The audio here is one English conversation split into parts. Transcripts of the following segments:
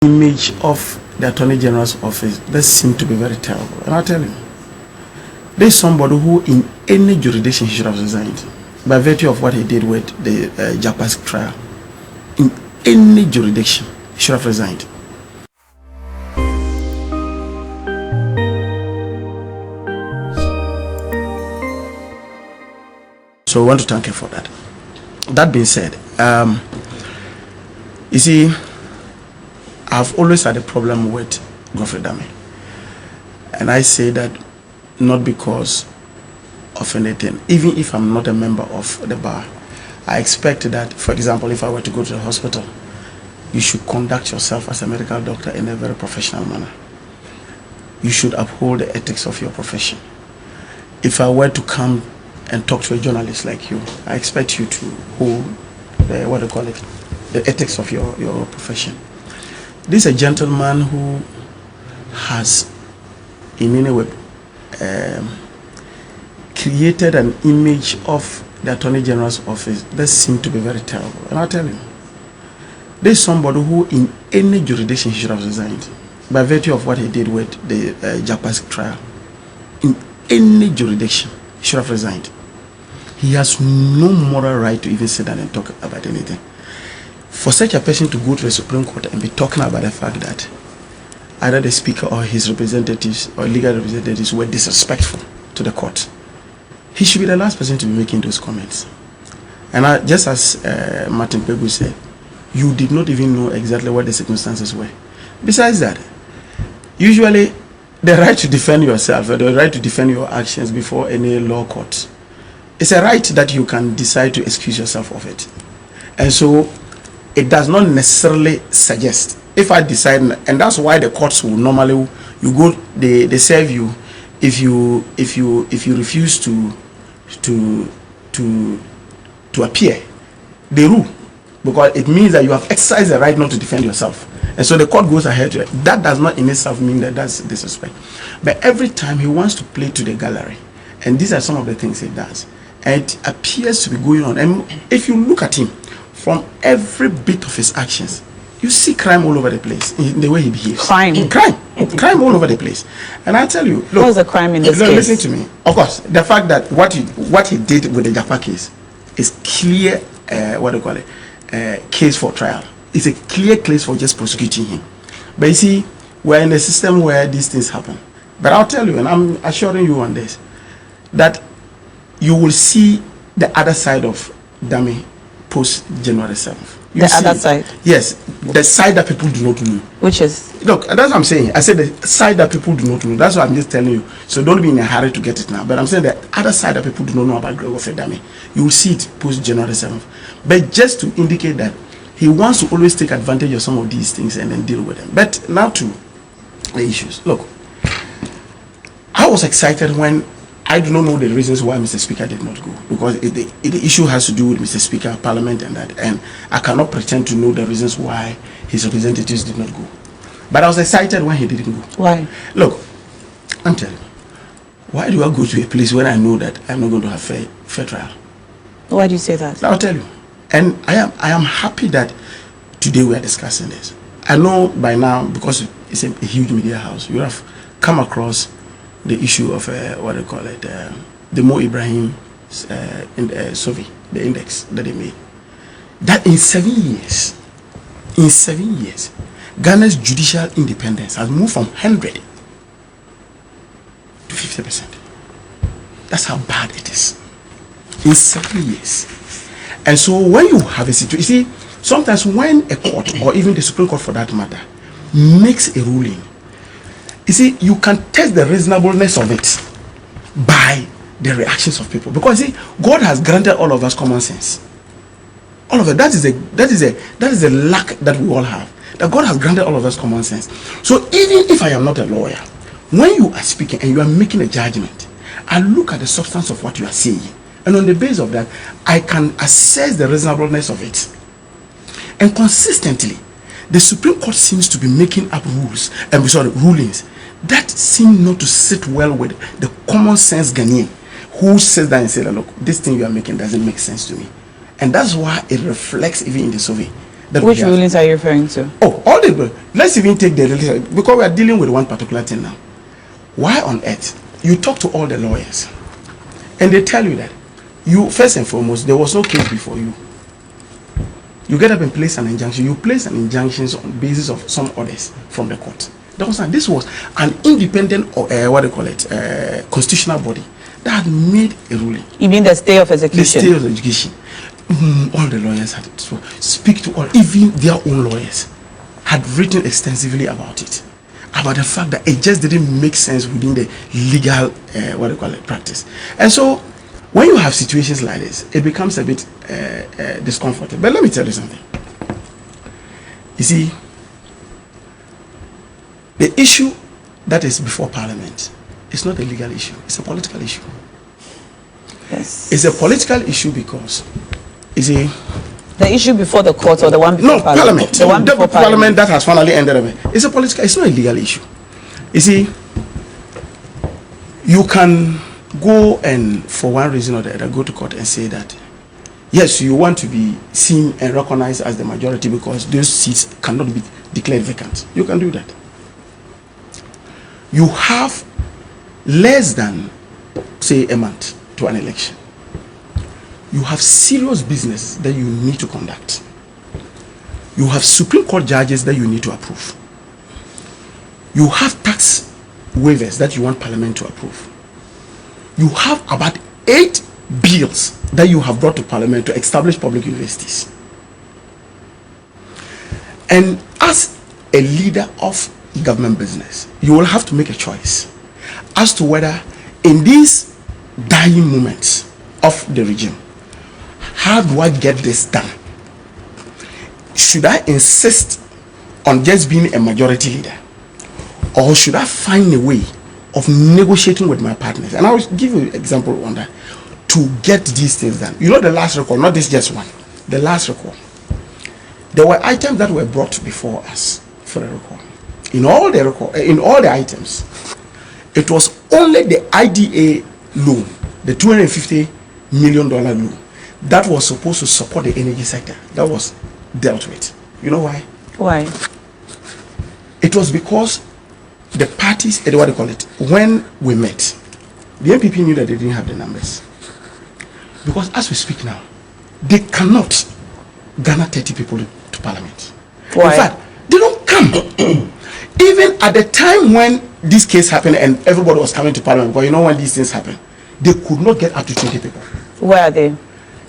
Image of the Attorney General's office that seemed to be very terrible. And I'll tell you, there's somebody who in any jurisdiction he should have resigned by virtue of what he did with the Japas trial. In any jurisdiction he should have resigned. So I want to thank you for that. That being said, you see, I've always had a problem with Godfred Dame. And I say that not because of anything. Even if I'm not a member of the bar, I expect that, for example, if I were to go to the hospital, you should conduct yourself as a medical doctor in a very professional manner. You should uphold the ethics of your profession. If I were to come and talk to a journalist like you, I expect you to hold the, what do you call it, the ethics of your profession. This is a gentleman who has in any way created an image of the Attorney General's office that seemed to be very terrible. And I'll tell you, there's somebody who in any jurisdiction he should have resigned by virtue of what he did with the Japas trial. In any jurisdiction he should have resigned. He has no moral right to even sit down and talk about anything. For such a person to go to the Supreme Court and be talking about the fact that either the Speaker or his representatives or legal representatives were disrespectful to the court, he should be the last person to be making those comments. And just as Martin Pegu said, you did not even know exactly what the circumstances were. Besides that, usually the right to defend yourself or the right to defend your actions before any law court, it's a right that you can decide to excuse yourself of it. And so it does not necessarily suggest, if I decide, and that's why the courts will normally, you go, they serve you if you refuse to appear. They rule, because it means that you have exercised the right not to defend yourself, and so the court goes ahead to it. That does not in itself mean that that's disrespect, but every time he wants to play to the gallery, and these are some of the things he does, and it appears to be going on. And if you look at him, from every bit of his actions, you see crime all over the place in the way he behaves. Crime all over the place. And I tell you, look, what was the crime in this case? Listen to me. Of course, the fact that what he did with the Japa case is clear. What do you call it? Case for trial. It's a clear case for just prosecuting him. But you see, we're in a system where these things happen. But I'll tell you, and I'm assuring you on this, that you will see the other side of Dame post January 7th. The other side? Yes, the side that people do not know. Which is? Look, that's what I'm saying. I said the side that people do not know. That's what I'm just telling you. So don't be in a hurry to get it now. But I'm saying the other side that people do not know about Godfred Dame. You will see it post January 7th. But just to indicate that he wants to always take advantage of some of these things and then deal with them. But now to the issues. Look, I was excited when I do not know the reasons why Mr. Speaker did not go, because the issue has to do with Mr. Speaker, Parliament and that, and I cannot pretend to know the reasons why his representatives did not go. But I was excited when he didn't go. Why? Look, I'm telling you, why do I go to a place when I know that I'm not going to have fair trial? Why do you say that? I'll tell you. And I am happy that today we are discussing this. I know by now, because it's a huge media house, you have come across the issue of what they call it, the Mo Ibrahim survey, the index that they made. That in 7 years, Ghana's judicial independence has moved from 100 to 50%. That's how bad it is. In 7 years. And so when you have a situation, you see, sometimes when a court, or even the Supreme Court for that matter, makes a ruling, you see, you can test the reasonableness of it by the reactions of people. Because see, God has granted all of us common sense. All of it. That is a lack that we all have. That God has granted all of us common sense. So even if I am not a lawyer, when you are speaking and you are making a judgment, I look at the substance of what you are saying. And on the basis of that, I can assess the reasonableness of it. And consistently, the Supreme Court seems to be making up rulings that seem not to sit well with the common sense Ghanaian who says that and says, look, this thing you are making doesn't make sense to me. And that's why it reflects even in the survey Which rulings are you referring to? Oh, all the, let's even take the, because we are dealing with one particular thing now. Why on earth? You talk to all the lawyers and they tell you that you, first and foremost, there was no case before you. You get up and place an injunction. You place an injunction on basis of some orders from the court. This was an independent, what do you call it, constitutional body that had made a ruling. You mean the stay of execution? The stay of execution. All the lawyers had to speak to all, even their own lawyers had written extensively about it, about the fact that it just didn't make sense within the legal, what do you call it, practice. And so, when you have situations like this, it becomes a bit discomforting. But let me tell you something. You see, the issue that is before Parliament is not a legal issue, it's a political issue. Yes. It's a political issue because, you see, the issue before the court or the one before Parliament? The one before Parliament that has finally ended up. It's a political, it's not a legal issue. You see, you can go and, for one reason or the other, go to court and say that, yes, you want to be seen and recognized as the majority because those seats cannot be declared vacant. You can do that. You have less than, say, a month to an election. You have serious business that you need to conduct. You have Supreme Court judges that you need to approve. You have tax waivers that you want Parliament to approve. You have about 8 bills that you have brought to Parliament to establish public universities. And as a leader of government business, you will have to make a choice as to whether in these dying moments of the regime, how do I get this done? Should I insist on just being a majority leader, or should I find a way of negotiating with my partners? And I will give you an example on that to get these things done. You know, the last record, not this just one, the last record, there were items that were brought before us for a record. In all the items, it was only the IDA loan, the $250 million loan, that was supposed to support the energy sector, that was dealt with. You know why? Why? It was because the parties, what do you call it, when we met, the NPP knew that they didn't have the numbers. Because as we speak now, they cannot garner 30 people to Parliament. Why? In fact, they don't come. Even at the time when this case happened and everybody was coming to Parliament, because you know when these things happen, they could not get up to 20 people. Where are they?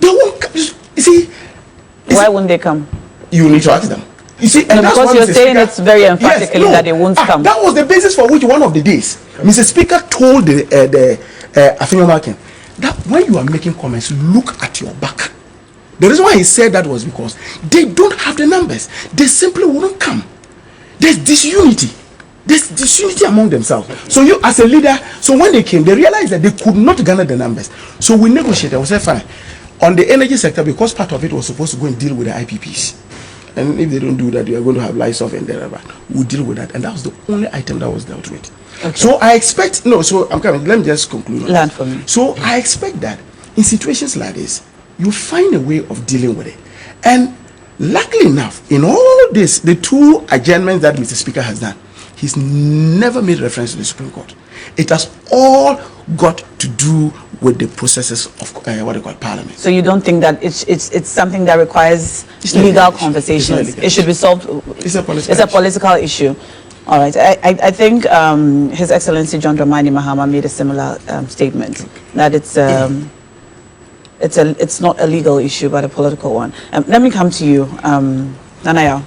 They won't come. You see, why wouldn't they come? You need to ask them. You see, and that's because you're saying it's very emphatically that they won't come. That was the basis for which one of the days Mr. Speaker told the Afenyomakin that when you are making comments, look at your back. The reason why he said that was because they don't have the numbers. They simply wouldn't come. There's disunity. There's disunity among themselves. So you, as a leader, so when they came, they realized that they could not garner the numbers. So we negotiated. We said, fine. On the energy sector, because part of it was supposed to go and deal with the IPPs. And if they don't do that, we are going to have lights off and there. We'll deal with that. And that was the only item that was dealt with. Okay. So I expect, so I'm coming. Let me just conclude. Learn for me. So I expect that in situations like this, you find a way of dealing with it. And luckily enough, in all this, the 2 adjournments that Mr. Speaker has done, he's never made reference to the Supreme Court. It has all got to do with the processes of what they call Parliament. So you don't think that it's something that requires legal conversations? It should be solved. It's a political issue. All right. I think His Excellency John Dramani Mahama made a similar statement that it's not a legal issue but a political one. Let me come to you, Nanaya.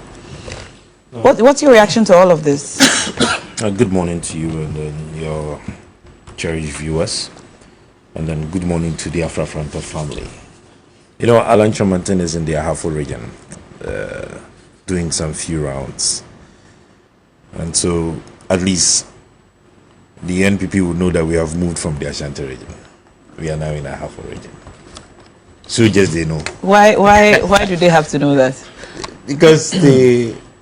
What's your reaction to all of this? Good morning to you and your cherished viewers, and then good morning to the Afra Franco family. You know, Alan Chomantin is in the Ahafo region doing some few rounds, and so at least the NPP will know that we have moved from the Ashanti region. We are now in Ahafo region. So just they know. Why do they have to know that? Because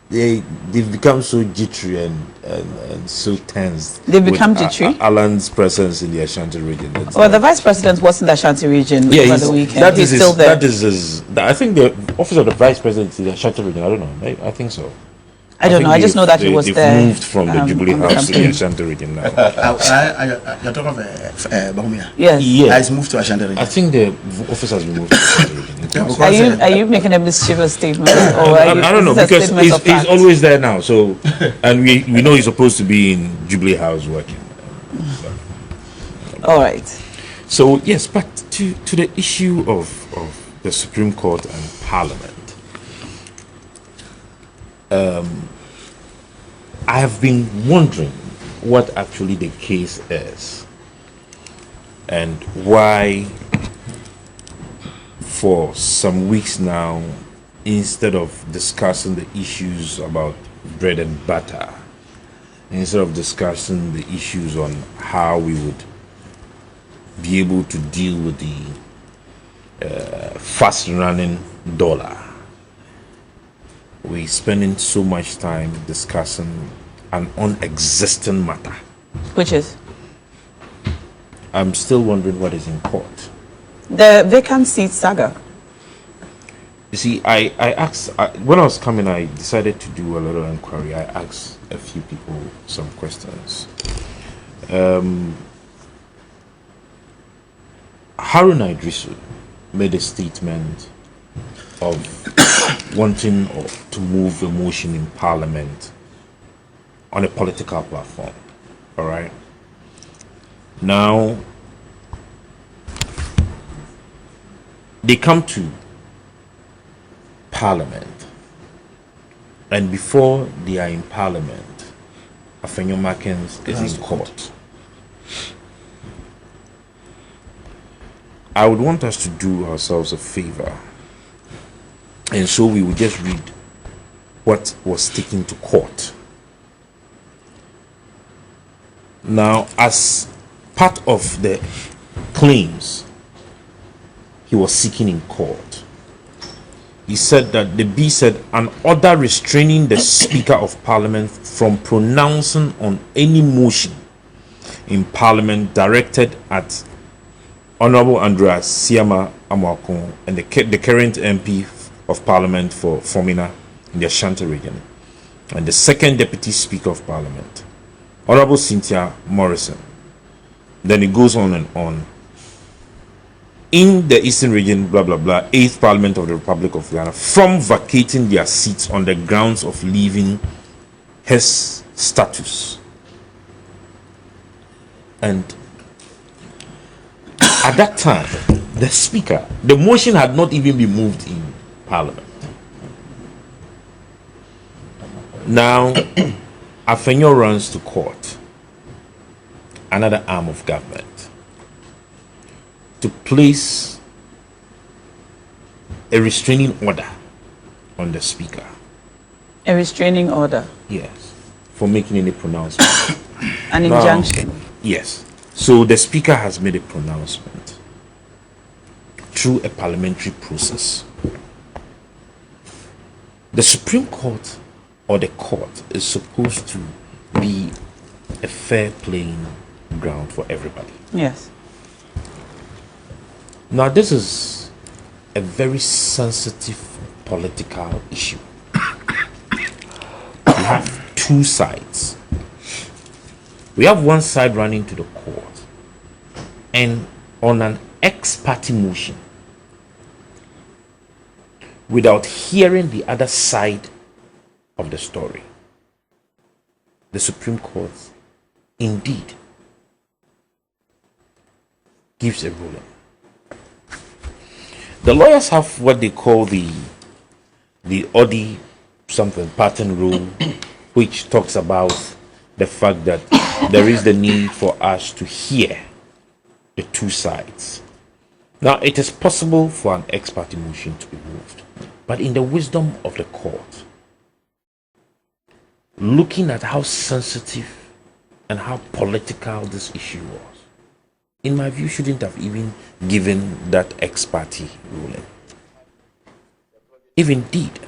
they've become so jittery and so tense. They've with become jittery? Alan's presence in the Ashanti region. Well, the vice president was in the Ashanti region over the weekend. He's still there. That is his. I think the office of the vice president in the Ashanti region. I don't know. I think so. I don't know. I just know that he was they've there. Moved from the Jubilee House to the Ashanti region now. You're talking of Bahumia? Yes. Yeah. It's moved to Ashanti region. I think the office has been moved to the Ashanti region. Are you making a mischievous statement? Or I don't know, because he's always there now. So, and we know he's supposed to be in Jubilee House working. All right. So yes, but to the issue of the Supreme Court and Parliament. I have been wondering what actually the case is and why for some weeks now, instead of discussing the issues about bread and butter, instead of discussing the issues on how we would be able to deal with the fast running dollar, we're spending so much time discussing an unexistent matter. Which is? I'm still wondering what is in court. The vacant seat saga. You see, I asked, when I was coming, I decided to do a little inquiry. I asked a few people some questions. Haruna Idrisu made a statement of wanting to move a motion in Parliament on a political platform. All right. Now, they come to Parliament, and before they are in Parliament, Afenyo Makins is in court. I would want us to do ourselves a favor, and so we will just read what was taken to court. Now, as part of the claims he was seeking in court, he said that the B said an order restraining the Speaker of Parliament from pronouncing on any motion in Parliament directed at Honorable Andrea Siama Amoakon and the current MP of Parliament for Fomina in the Ashanti region, and the second Deputy Speaker of Parliament, Honorable Cynthia Morrison. Then it goes on and on. In the Eastern region, blah blah blah, 8th Parliament of the Republic of Ghana, from vacating their seats on the grounds of leaving his status. And at that time, the Speaker, the motion had not even been moved in Parliament. Now, Afenyo runs to court, another arm of government, to place a restraining order on the Speaker. A restraining order? Yes, for making any pronouncement. An injunction? Yes. So the Speaker has made a pronouncement through a parliamentary process. The Supreme Court or the court is supposed to be a fair playing ground for everybody. Yes. Now, this is a very sensitive political issue. We have two sides. We have one side running to the court and on an ex-party motion without hearing the other side of the story. The Supreme Court indeed gives a ruling. The lawyers have what they call the Odi something pattern rule, which talks about the fact that there is the need for us to hear the two sides. Now, it is possible for an ex-party motion to be moved, but in the wisdom of the court, looking at how sensitive and how political this issue was, in my view, shouldn't have even given that ex-party ruling. If indeed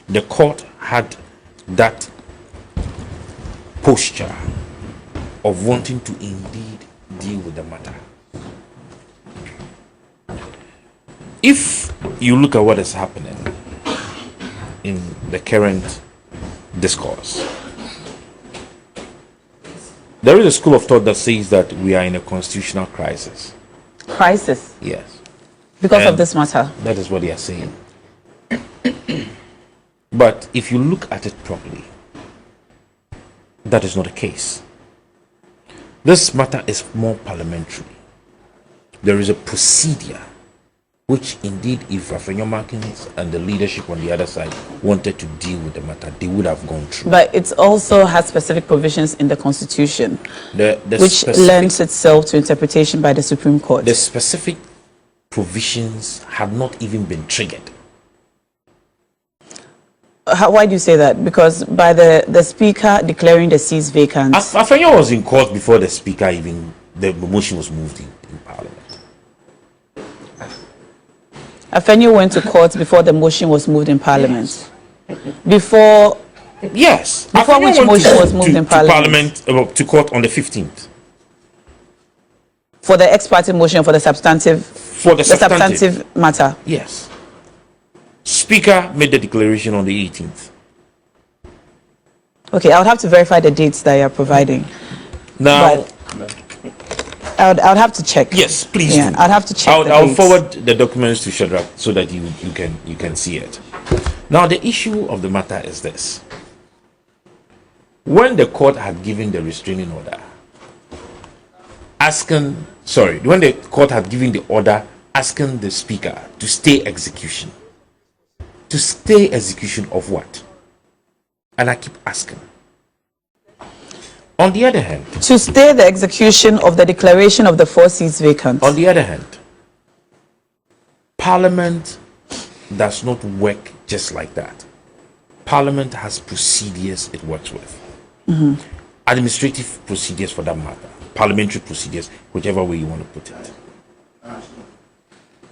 the court had that posture of wanting to indeed deal with the matter. If you look at what is happening in the current discourse, there is a school of thought that says that we are in a constitutional crisis. Crisis? Yes. Because of this matter? That is what they are saying. But if you look at it properly, that is not the case. This matter is more parliamentary. There is a procedure which indeed, if Afenyomakins and the leadership on the other side wanted to deal with the matter, they would have gone through. But it also has specific provisions in the Constitution, which lends itself to interpretation by the Supreme Court. The specific provisions have not even been triggered. Why do you say that? Because by the Speaker declaring the seats vacant. Afenyo was in court before the Speaker even, the motion was moved in Parliament. Afenyo went to court before the motion was moved in Parliament. Before. Yes. Before which motion was moved in Parliament? To court on the 15th. For the ex-parte motion, for the substantive. For the substantive matter. Yes. Speaker made the declaration on the 18th. Okay, I would have to verify the dates that you are providing. Now, I would have to check. Yes, please. Yeah, do. I'd have to check. I'll forward the documents to Shadrach so that you can see it. Now, the issue of the matter is this: when the court had given the restraining order, when the court had given the order asking the Speaker to stay execution. To stay execution of what? And I keep asking. On the other hand, to stay the execution of the declaration of the 4 seats vacant. On the other hand, Parliament does not work just like that. Parliament has procedures it works with. Administrative procedures for that matter. Parliamentary procedures, whichever way you want to put it.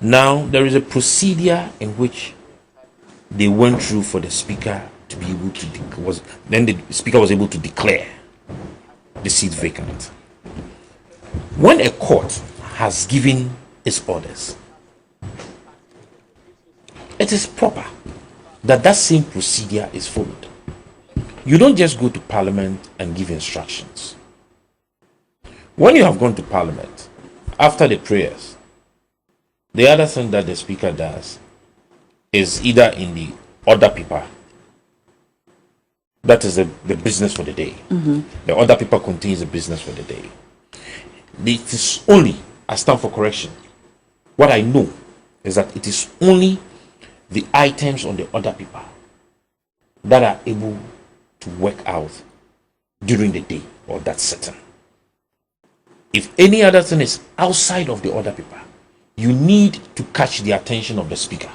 Now, there is a procedure in which they went through for the Speaker to be able to then the Speaker was able to declare the seat vacant. When a court has given its orders, it is proper that that same procedure is followed. You don't just go to Parliament and give instructions. When you have gone to Parliament, after the prayers, the other thing that the Speaker does is either in the order paper, that is the business for the day. The order paper contains the business for the day. It is only, I stand for correction, what I know is that it is only the items on the order paper that are able to work out during the day or that sitting. If any other thing is outside of the order paper, you need to catch the attention of the Speaker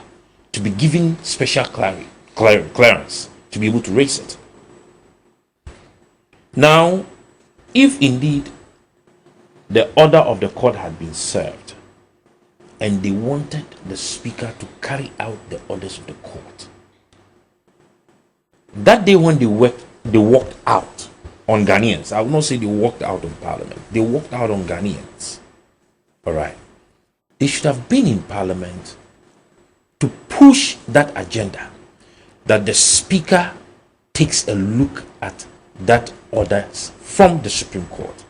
to be given special clearance to be able to raise it. Now, if indeed the order of the court had been served and they wanted the Speaker to carry out the orders of the court, that day when they walked out on Ghanaians, I will not say they walked out on Parliament, they walked out on Ghanaians. All right. They should have been in Parliament to push that agenda, that the Speaker takes a look at that orders from the Supreme Court